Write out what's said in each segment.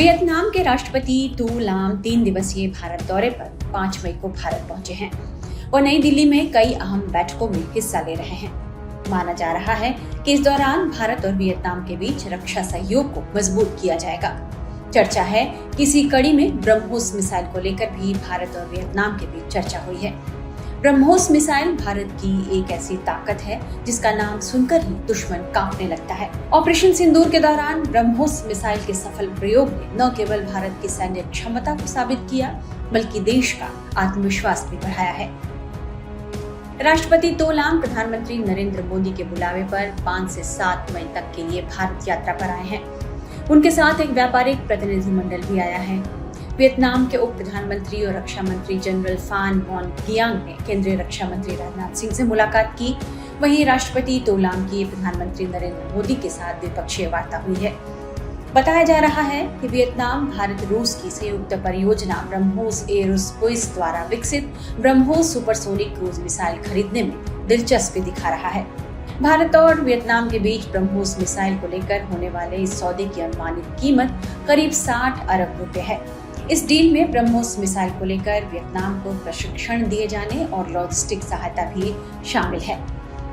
Vietnam के राष्ट्रपति to लाम 3 दिवसीय भारत दौरे पर 5 मई को भारत पहुंचे हैं। वो नई दिल्ली में कई अहम बैठकों में हिस्सा ले रहे हैं। माना जा रहा है कि इस दौरान भारत और वियतनाम के बीच रक्षा सहयोग को मजबूत किया जाएगा। चर्चा है कि इसी कड़ी में ब्रह्मोस मिसाइल को लेकर भी भारत और वियतनाम के बीच चर्चा हुई है। ब्रह्मोस मिसाइल भारत की एक ऐसी ताकत है जिसका नाम सुनकर ही दुश्मन कांपने लगता है। ऑपरेशन सिंदूर के दौरान ब्रह्मोस मिसाइल के सफल प्रयोग ने न केवल भारत की सैन्य क्षमता को साबित किया बल्कि देश का आत्मविश्वास भी बढ़ाया है। राष्ट्रपति टू लाम प्रधानमंत्री नरेंद्र मोदी के बुलावे पर 5 से 7 मई तक के लिए भारत यात्रा पर आए हैं। उनके साथ एक व्यापारिक प्रतिनिधिमंडल भी आया है। वियतनाम के उप प्रधानमंत्री और रक्षा मंत्री जनरल फान वॉन गियांग ने केंद्रीय रक्षा मंत्री राजनाथ सिंह से मुलाकात की। वहीं राष्ट्रपति टू लाम की प्रधानमंत्री नरेंद्र मोदी के साथ द्विपक्षीय वार्ता हुई है। बताया जा रहा है कि वियतनाम भारत रूस की संयुक्त परियोजना ब्रह्मोस एयरोस्पेस द्वारा विकसित ब्रह्मोस सुपरसोनिक क्रूज मिसाइल खरीदने में दिलचस्पी दिखा रहा है। भारत और वियतनाम के बीच ब्रह्मोस मिसाइल को लेकर होने वाले इस सौदे की अनुमानित कीमत करीब 60 अरब रुपए है। इस डील में ब्रह्मोस मिसाइल को लेकर वियतनाम को प्रशिक्षण दिए जाने और लॉजिस्टिक सहायता भी शामिल है।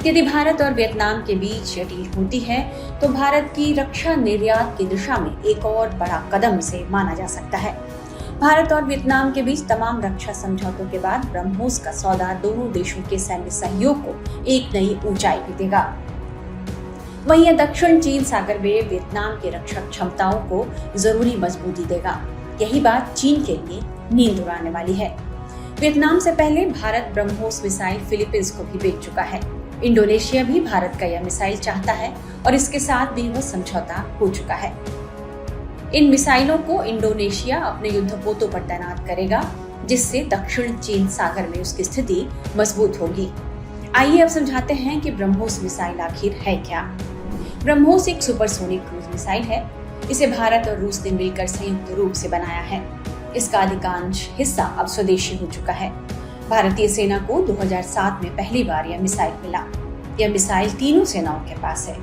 यदि भारत और वियतनाम के बीच यह डील होती है तो भारत की रक्षा निर्यात की दिशा में एक और बड़ा कदम इसे माना जा सकता है। भारत और वियतनाम के बीच तमाम रक्षा समझौतों के बाद ब्रह्मोस का सौदा दोनों देशों के सैन्य सहयोग को एक नई ऊंचाई भी देगा। वहीं दक्षिण चीन सागर में वियतनाम की रक्षा क्षमताओं को जरूरी मजबूती देगा। यही बात चीन के लिए नींद उड़ाने वाली है। वियतनाम से पहले भारत ब्रह्मोस मिसाइल फिलीपींस को भी बेच चुका है। इंडोनेशिया भी भारत का यह मिसाइल चाहता है और इसके साथ भी वह समझौता हो चुका है। इन मिसाइलों को इंडोनेशिया अपने युद्धपोतों पर तैनात करेगा, जिससे दक्षिण चीन सागर में उसकी स्थिति मजबूत होगी। आइए अब समझाते हैं कि ब्रह्मोस मिसाइल आखिर है क्या। ब्रह्मोस एक सुपरसोनिक क्रूज मिसाइल है। इसे भारत और रूस ने मिलकर संयुक्त रूप से बनाया है। इसका अधिकांश हिस्सा अब स्वदेशी हो चुका है। भारतीय सेना को 2007 में पहली बार यह मिसाइल मिला। यह मिसाइल तीनों सेनाओं के पास है।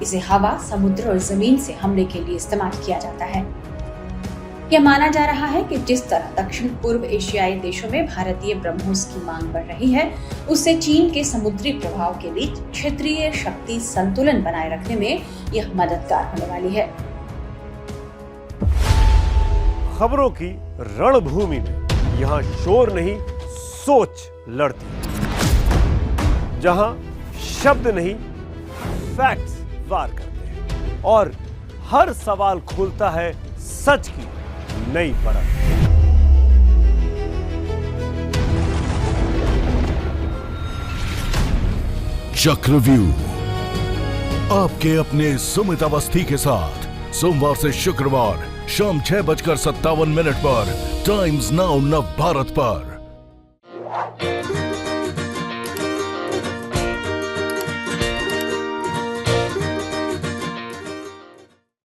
इसे हवा, समुद्र और जमीन से हमले के लिए इस्तेमाल किया जाता है। यह माना जा रहा है कि जिस तरह दक्षिण पूर्व एशियाई देशों में भारतीय ब्रह्मोस की मांग बढ़ रही है, उससे चीन के समुद्री प्रभाव के बीच क्षेत्रीय शक्ति संतुलन बनाए रखने में यह मददगार होने वाली है। खबरों की रणभूमि में यहाँ शोर नहीं, सोच लड़ती है। जहां शब्द नहीं, फैक्ट्स वार करते हैं और हर सवाल खोलता है सच की नई परत। चक्रव्यूह आपके अपने सुमित अवस्थी के साथ सोमवार से शुक्रवार शाम 6:57 पर टाइम्स नाउ नव भारत पर।